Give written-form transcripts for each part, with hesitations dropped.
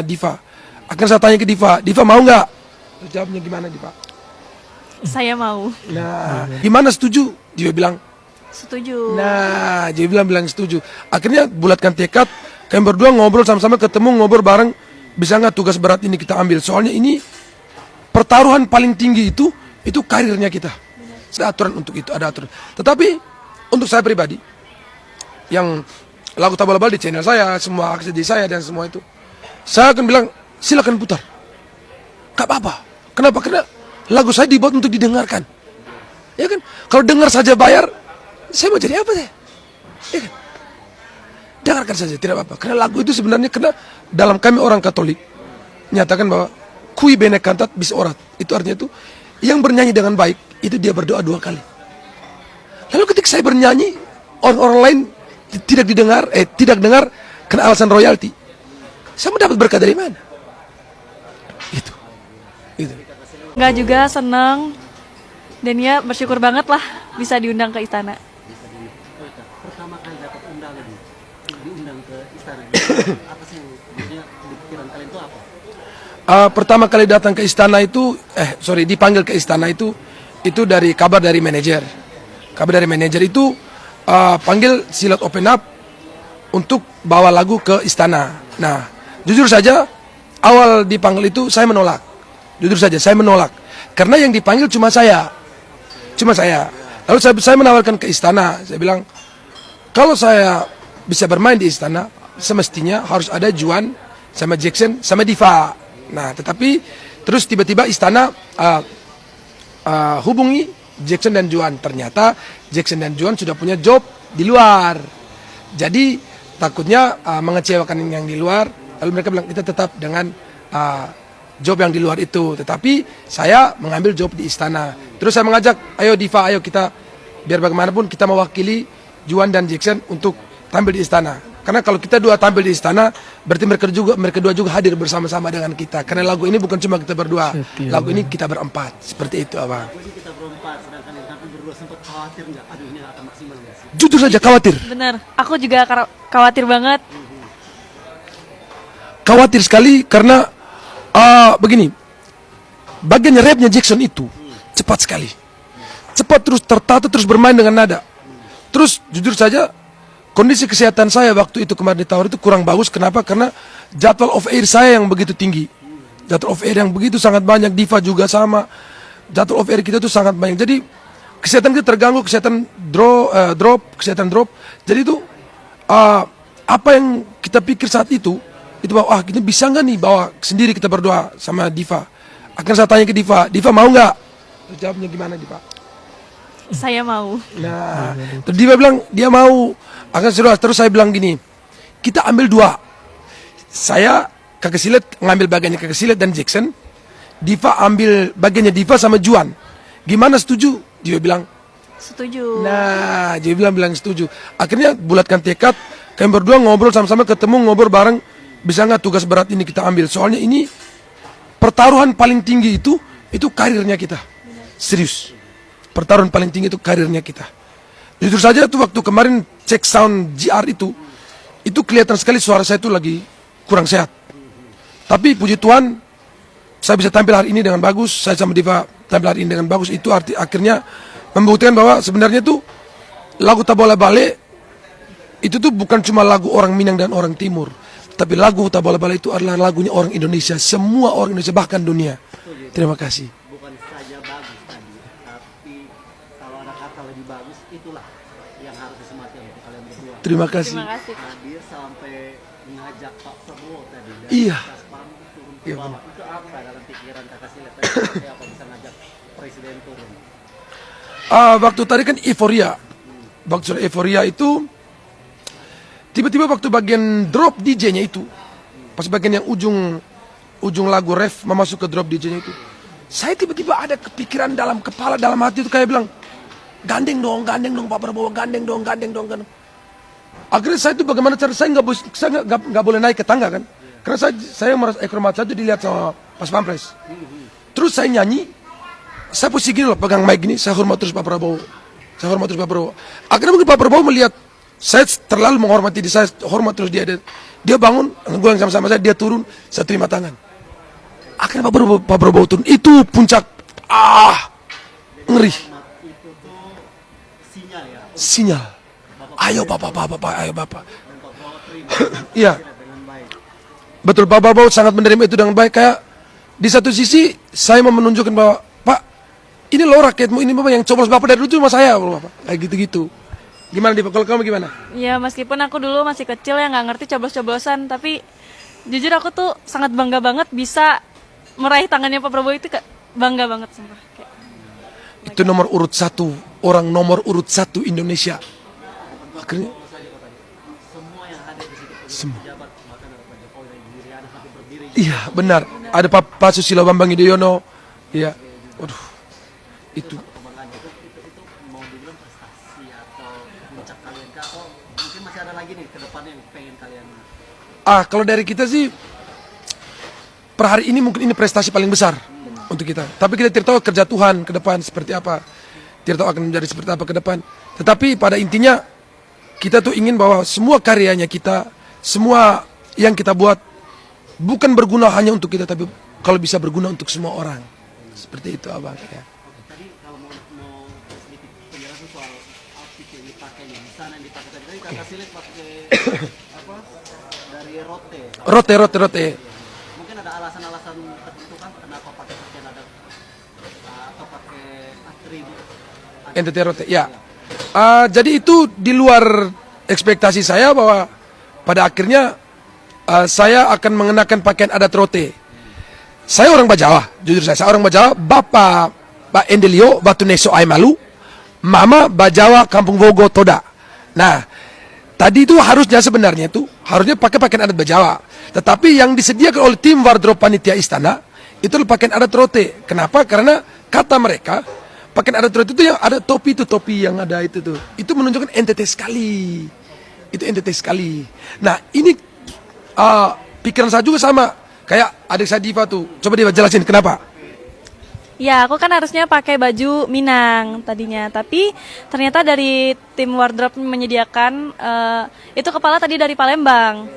Diva. Akan saya tanya ke Diva, Diva mau nggak? Terus jawabnya gimana Diva? Saya mau. Nah, gimana setuju? Dia bilang, Setuju. nah, dia bilang setuju. Akhirnya bulatkan tekad, kalian berdua ngobrol sama-sama, ketemu ngobrol bareng, bisa nggak tugas berat ini kita ambil? Soalnya ini pertaruhan paling tinggi itu karirnya kita. Ada aturan untuk itu, ada aturan. Tetapi untuk saya pribadi, yang lagu Tabal-Bal di channel saya, semua akses di saya dan semua itu, saya akan bilang silakan putar, gak apa-apa. Kenapa? Karena lagu saya dibuat untuk didengarkan, ya kan? Kalau dengar saja bayar, saya mau jadi apa saya? Ya kan? Dengarkan saja, tidak apa-apa. Karena lagu itu sebenarnya, karena dalam kami orang Katolik nyatakan bahwa kui bene kantat bis orat, itu artinya itu yang bernyanyi dengan baik itu dia berdoa 2 kali. Lalu ketika saya bernyanyi, orang lain tidak dengar karena alasan royalti. Saya mendapat berkah dari mana? Itu. Nggak juga seneng. Dan ya bersyukur banget lah bisa diundang ke istana. Pertama kali dapat undangan diundang ke istana, apa sih yang di pikiran kalian itu apa? Pertama kali datang ke istana itu, dipanggil ke istana itu dari kabar dari manajer. Kabar dari manajer itu panggil silat open up untuk bawa lagu ke istana. Nah, jujur saja awal dipanggil itu saya menolak. Jujur saja saya menolak karena yang dipanggil cuma saya. Lalu saya menawarkan ke istana. Saya bilang kalau saya bisa bermain di istana, semestinya harus ada Juan sama Jackson sama Diva. Nah, tetapi terus tiba-tiba istana hubungi Jackson dan Juan. Ternyata Jackson dan Juan sudah punya job di luar. Jadi takutnya mengecewakan yang di luar. Lalu mereka bilang kita tetap dengan job yang di luar itu. Tetapi saya mengambil job di istana. Terus saya mengajak, ayo Diva, ayo kita biar bagaimanapun kita mewakili Juan dan Jackson untuk tampil di istana. Karena kalau kita dua tampil di istana, berarti mereka dua juga hadir bersama-sama dengan kita. Karena lagu ini bukan cuma kita berdua, lagu ini kita berempat. Seperti itu, Abang. Jadi kita berempat, sedangkan yang tampil berdua sempat khawatir nggak? Aduh, ini nggak akan maksimal nggak sih? Jujur saja khawatir. Bener, aku juga khawatir banget. Khawatir sekali karena begini, bagian rapnya Jackson itu cepat sekali. Cepat terus tertata terus bermain dengan nada. Terus jujur saja kondisi kesehatan saya waktu itu kemarin ditawar itu kurang bagus. Kenapa? Karena jadwal off air saya yang begitu tinggi. Jadwal off air yang begitu sangat banyak. Diva juga sama. Jadwal off air kita itu sangat banyak. Jadi kesehatan kita terganggu, kesehatan drop. Jadi itu apa yang kita pikir saat itu bahwa kita bisa nggak nih bawa sendiri kita berdoa sama Diva. Akan saya tanya ke Diva, Diva mau nggak? Terus jawabnya gimana Diva? Saya mau. Nah, terus Diva bilang dia mau. Akan terus saya bilang gini, kita ambil 2. Saya kakek Silet ngambil bagiannya kakek Silet dan Jackson. Diva ambil bagiannya Diva sama Juan. Gimana setuju? Dia bilang Setuju. nah, dia bilang setuju. Akhirnya bulatkan tekad, kalian berdua ngobrol sama-sama, ketemu ngobrol bareng, bisa nggak tugas berat ini kita ambil? Soalnya ini pertaruhan paling tinggi itu karirnya kita. Serius. Pertaruhan paling tinggi itu karirnya kita. Jujur saja tuh waktu kemarin cek sound GR itu kelihatan sekali suara saya itu lagi kurang sehat. Tapi puji Tuhan saya bisa tampil hari ini dengan bagus, saya sama Diva tampil hari ini dengan bagus. Itu akhirnya membuktikan bahwa sebenarnya tuh lagu Tabola Bale itu tuh bukan cuma lagu orang Minang dan orang Timur, tapi lagu Tabola Bale itu adalah lagunya orang Indonesia, semua orang Indonesia bahkan dunia. Terima kasih. Bukan saja bagus tadi, tapi kalau ada kata lebih bagus, itulah yang harus disemati untuk kalian berdua. Terima kasih. Terima kasih. Hadir sampai mengajak Pak Prabowo tadi dari Iya. atas panggung turun ke Iya, bawah. Itu apa dalam pikiran kakak Silet tadi? Seperti apa bisa ngajak presiden turun? Waktu tadi kan euforia. Waktu sudah euforia itu tiba-tiba waktu bagian drop DJ-nya itu, pas bagian yang ujung lagu ref masuk ke drop DJ-nya itu, saya tiba-tiba ada kepikiran dalam kepala, dalam hati itu kayak bilang, gandeng dong Pak Prabowo, gandeng dong. Akhirnya saya itu bagaimana cara saya nggak boleh naik ke tangga kan, karena saya merasa ekor mata itu dilihat sama Pas Pampres. Terus saya nyanyi, saya posisi gini loh, pegang mic gini, saya hormat terus Pak Prabowo. Akhirnya mungkin Pak Prabowo melihat saya terlalu menghormati dia, saya hormat terus dia Dia bangun, gue yang sama-sama saya, dia turun, saya terima tangan. Akhirnya Pak Prabowo turun, itu puncak, ngeri. Itu tuh sinyal ya. Sinyal. Ayo Bapak, ayo Bapak. Dan Pak Prabowo terima Iya, dengan baik. betul, Pak Prabowo sangat menerima itu dengan baik. Kayak di satu sisi saya mau menunjukkan bahwa Pak, ini loh rakyatmu, ini Bapak yang coblos Bapak dari dulu cuma saya, Bapak. Kayak gitu-gitu. Gimana di kalau kamu gimana? Ya meskipun aku dulu masih kecil ya nggak ngerti coblos-coblosan, tapi jujur aku tuh sangat bangga banget bisa meraih tangannya Pak Prabowo itu, bangga banget sumpah. Kayak, Itu nomor urut 1, orang nomor urut 1 Indonesia. Akhirnya Semua yang hadir di situ, semua. pejabat, bahkan ada Pak Jokowi dan diri ada satu berdiri. Iya, benar. Ada Pak Susilo Bambang Yudhoyono. Iya. Waduh. Itu Kebanggaan itu mau dibilang prestasi atau puncak kalian kah? Atau mungkin masih ada lagi nih ke depannya yang pengen kalian. kalau dari kita sih per hari ini mungkin ini prestasi paling besar untuk kita. Tapi kita tidak tahu kerja Tuhan ke depan seperti apa. Tidak tahu akan menjadi seperti apa ke depan. Tetapi pada intinya kita tuh ingin bahwa semua karyanya kita, semua yang kita buat bukan berguna hanya untuk kita, tapi kalau bisa berguna untuk semua orang. Seperti itu Abang ya. Tadi kalau mau sedikit penjelasan soal outfit yang dipakainya, di sana yang dipakai tadi kakak Silit pakai apa dari rote. Rote. Mungkin ada alasan-alasan tertentu kan kenapa pakai pakaian adat atau pakai atribut. NTT Rote, ya. Jadi itu di luar ekspektasi saya bahwa pada akhirnya saya akan mengenakan pakaian adat Rote. Saya orang Bajawa, jujur saya orang Bajawa. Bapak Pak Endelio Batu Neso Aimalu, Mama Bajawa Kampung Vogo Toda. Nah, tadi itu harusnya sebenarnya itu harusnya pakai pakaian adat Bajawa. Tetapi yang disediakan oleh tim wardrobe panitia istana itu adalah pakaian adat Rote. Kenapa? Karena kata mereka pakaian adat Rote itu yang ada topi yang ada itu tuh. Itu menunjukkan NTT sekali. Itu NTT sekali. Nah, ini pikiran saya juga sama. Kayak adik saya Diva tuh. Coba Diva jelasin kenapa? ya aku kan harusnya pakai baju Minang tadinya, tapi ternyata dari tim wardrobe menyediakan itu kepala tadi dari Palembang,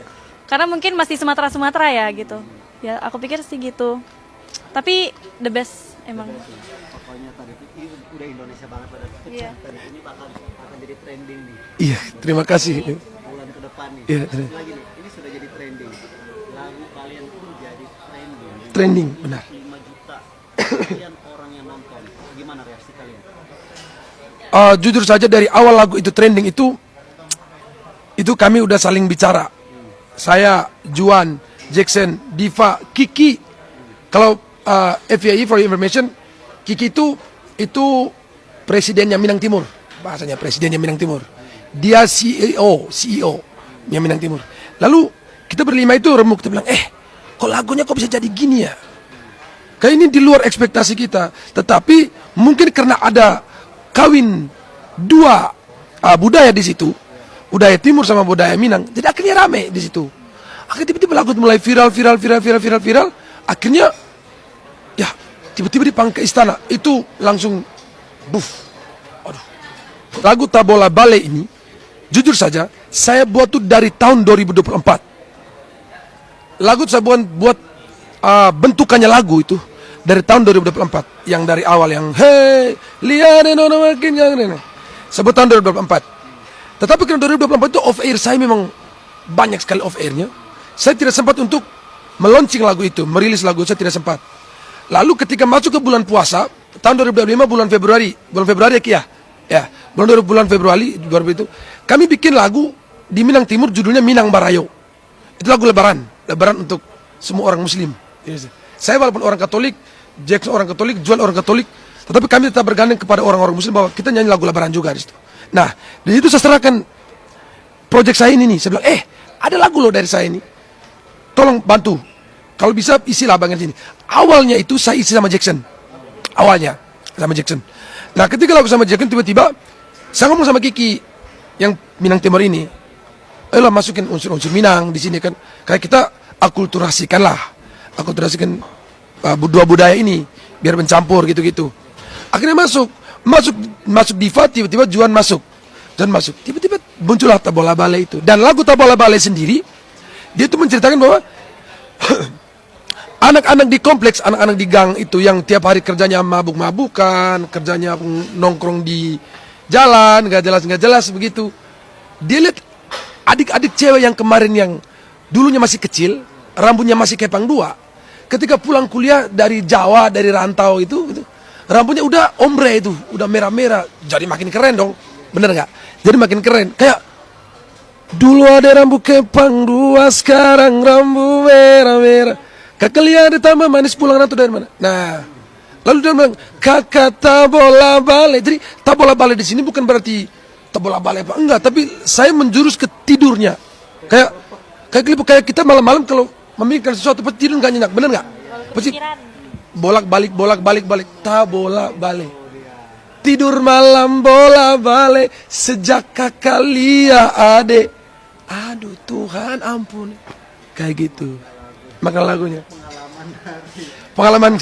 karena mungkin masih Sumatera ya gitu. Ya aku pikir sih gitu. Tapi the best emang. Pokoknya tadi itu udah Indonesia banget pada Iya. dan ini bakal jadi trending nih Iya, terima kasih. bulan ke depan nih. Iya, Terus lagi nih, ini sudah jadi trending. Lagu kalian pun jadi trending. Trending, benar. 5 juta sekian orang yang nonton. Gimana reaksi kalian? Jujur saja dari awal lagu itu trending itu kami udah saling bicara. Saya, Juan, Jackson, Diva, Kiki. Kalau FYI for your information, Kiki itu presidennya Minang Timur, bahasanya presidennya Minang Timur. Dia CEO nya Minang Timur. Lalu kita berlima itu remuk, kita bilang, kok lagunya kok bisa jadi gini ya? Kayak ini di luar ekspektasi kita. Tetapi mungkin karena ada kawin dua budaya di situ, budaya Timur sama budaya Minang, jadi akhirnya rame di situ. Akhirnya tiba-tiba lagu itu mulai viral. Akhirnya ya tiba-tiba dipanggil ke istana, itu langsung buff. Aduh. Lagu Tabola Bale ini jujur saja saya buat tuh dari tahun 2024. Lagu saya buat bentukannya lagu itu dari tahun 2024, yang dari awal yang hey lihat makin yang ini sebut tahun 2024. Tetapi karena 2024 itu off air, saya memang banyak sekali off airnya, saya tidak sempat untuk meluncing lagu itu, merilis lagu, saya tidak sempat. Lalu ketika masuk ke bulan puasa tahun 2025 bulan Februari ya bulan Februari itu kami bikin lagu di Minang Timur, judulnya Minang Barayo. Itu lagu lebaran untuk semua orang Muslim. Saya walaupun orang Katolik, Jackson orang Katolik, Juan orang Katolik, tetapi kami tetap bergandeng kepada orang-orang Muslim bahwa kita nyanyi lagu lebaran juga di situ. Nah, di situ saya serahkan proyek saya ini nih. Saya bilang, ada lagu loh dari saya ini. Tolong bantu. Kalau bisa isilah bagian sini. Awalnya itu saya isi sama Jackson. Awalnya sama Jackson. Nah, ketika lagu sama Jackson tiba-tiba saya ngomong sama Kiki yang Minang Timur ini, ayolah masukin unsur-unsur Minang di sini kan. Kayak kita akulturasikan dua budaya ini biar mencampur gitu-gitu. Akhirnya masuk Diva, tiba-tiba Juan masuk, tiba-tiba muncullah Tabola Bale itu. Dan lagu Tabola Bale sendiri Dia itu menceritakan bahwa anak-anak di kompleks, anak-anak di gang itu yang tiap hari kerjanya mabuk-mabukan, kerjanya nongkrong di jalan, nggak jelas begitu. Dia lihat adik-adik cewek yang kemarin yang dulunya masih kecil, rambutnya masih kepang dua, ketika pulang kuliah dari Jawa, dari rantau itu rambutnya udah ombre itu, udah merah-merah, jadi makin keren dong, bener nggak? Jadi makin keren, kayak dulu ada rambut kepang dua, sekarang rambut merah-merah. Kakak lihat ditambah manis pulang rantau dari mana? Nah, lalu dia bilang kakak tak bola balik. Jadi tak bola balik di sini bukan berarti tak bola balik apa enggak, tapi saya menjurus ke tidurnya. Kayak kita malam-malam kalau memikirkan sesuatu pasti tidur nggak nyenyak, bener nggak? Pasti bolak-balik, tak bolak-balik. Tidur malam bolak-balik sejak kakak lihat adek. Aduh Tuhan ampun. Kayak gitu. Makan lagunya. Pengalaman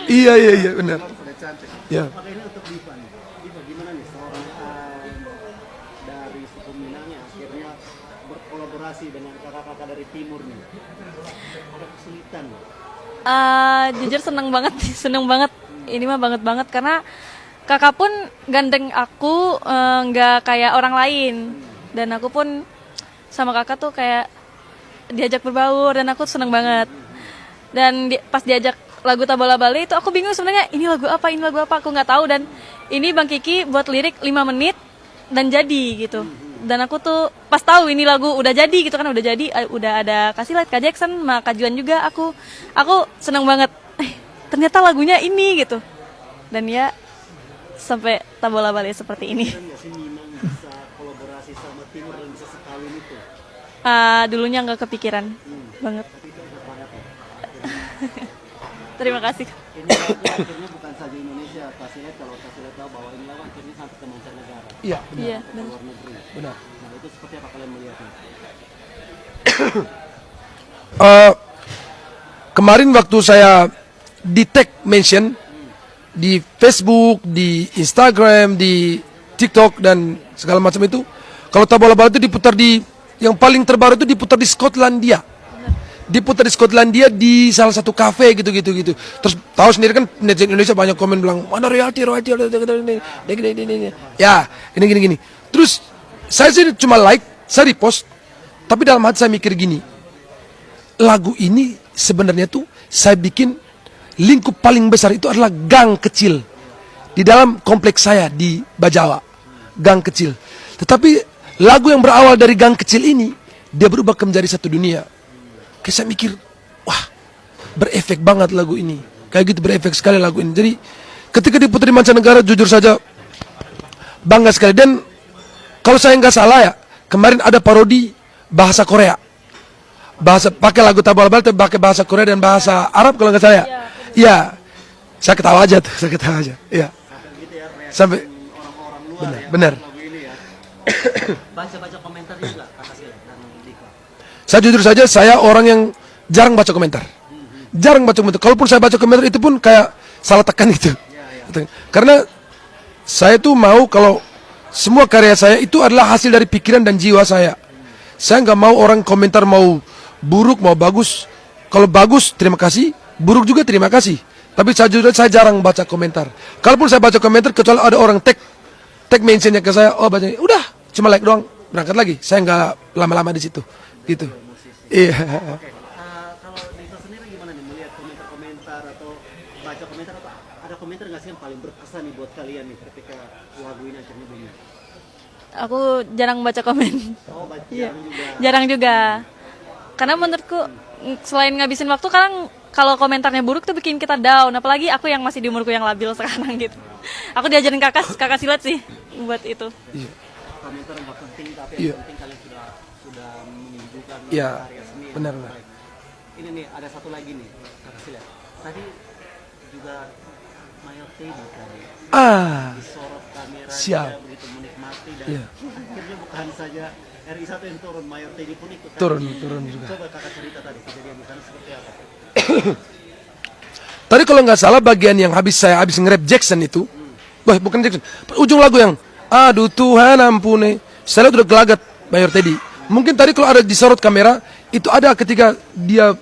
iya benar. Ya. Maka ini untuk Diva nih. Diva gimana nih seorang dari suku Minang yang akhirnya berkolaborasi dengan kakak-kakak dari timur nih. Ada kesulitan nggak? Jujur seneng banget. Ini mah banget karena kakak pun gandeng aku nggak kayak orang lain, dan aku pun sama kakak tuh kayak diajak berbaur dan aku seneng banget. Dan pas diajak lagu Tabola Bali itu aku bingung sebenarnya ini lagu apa aku nggak tahu, dan ini Bang Kiki buat lirik 5 menit dan jadi gitu. Dan aku tuh pas tahu ini lagu udah jadi gitu kan, udah ada kasih lihat Kak Jackson sama Kak Juan juga, aku seneng banget. Ternyata lagunya ini gitu. Dan ya sampai Tabola Bali seperti ini. Kan nggak sih Minang bisa kolaborasi sama timur dan bisa sekawin itu? Dulunya nggak kepikiran banget. Tapi itu enak banget ya. Terima kasih. Ini akhirnya bukan saja Indonesia, kasih lihat kalau kasih lihat tahu bahwa ini lagu akhirnya sampai ke mancanegara. Iya, Iya, Ke luar negeri. benar. Nah itu seperti apa kalian melihatnya? Kemarin waktu saya di tag mention di Facebook, di Instagram, di TikTok dan segala macam itu, kalau Tabola Bali itu diputar di yang paling terbaru itu diputar di Skotlandia. Diputar di Skotlandia di salah satu kafe gitu. Terus tahu sendiri kan netizen Indonesia banyak komen bilang mana royalti. Ya, gini. Terus saya sih cuma like, saya repost, tapi dalam hati saya mikir gini, lagu ini sebenarnya tuh saya bikin lingkup paling besar itu adalah gang kecil di dalam kompleks saya di Bajawa, gang kecil. Tetapi lagu yang berawal dari gang kecil ini dia berubah menjadi satu dunia. Kayak saya mikir, wah berefek banget lagu ini, kayak gitu berefek sekali lagu ini. Jadi ketika diputar di mancanegara jujur saja bangga sekali. Dan kalau saya nggak salah ya, kemarin ada parodi bahasa Korea, pakai lagu Tabola Bali tapi pakai bahasa Korea dan bahasa Arab kalau nggak salah ya. Iya, saya ketawa aja. Iya. Sampai Orang-orang luar benar. lagu ini ya. Baca-baca komentarnya juga kakak Silet dan Diva. Saya jujur saja, saya orang yang jarang baca komentar. Kalaupun saya baca komentar itu pun kayak salah tekan gitu. Karena saya tuh mau kalau semua karya saya itu adalah hasil dari pikiran dan jiwa saya. Saya nggak mau orang komentar mau buruk mau bagus. Kalau bagus terima kasih, buruk juga terima kasih. Tapi saya jarang baca komentar. Kalaupun saya baca komentar kecuali ada orang tag mentionnya ke saya, oh baca, udah cuma like doang, berangkat lagi. Saya nggak lama-lama di situ, gitu. Iya. Oke, kalau Diva sendiri gimana nih melihat komentar atau baca komentar, atau ada komentar nggak sih yang paling berkesan nih buat kalian nih ketika lagu ini akhirnya bunyi? Aku jarang baca komen. Oh baca Iya. juga. Jarang juga. Karena menurutku selain ngabisin waktu, kalau komentarnya buruk tuh bikin kita down. Apalagi aku yang masih di umurku yang labil sekarang gitu. Aku diajarin kakak Silet sih buat itu. Iya. Komentar nggak penting tapi Iya. yang penting kalian sudah menunjukkan Iya, karya seni. yang benar. terbaik. Ini nih ada satu lagi nih kakak Silet. Tadi juga Mayor Teddy tadi disorot kamera, Siap. dia begitu menikmati dan Iya. akhirnya bukan saja RI1 yang turun, Mayor Teddy pun ikut. Turun juga. Coba kakak cerita tadi kejadian di sana seperti apa? Tadi kalau nggak salah bagian yang saya habis nge-rap Jackson itu, bukan Jackson, ujung lagu yang aduh Tuhan ampune, saya lihat udah gelagat Mayor Teddy. Mungkin tadi kalau ada disorot kamera, itu ada ketika dia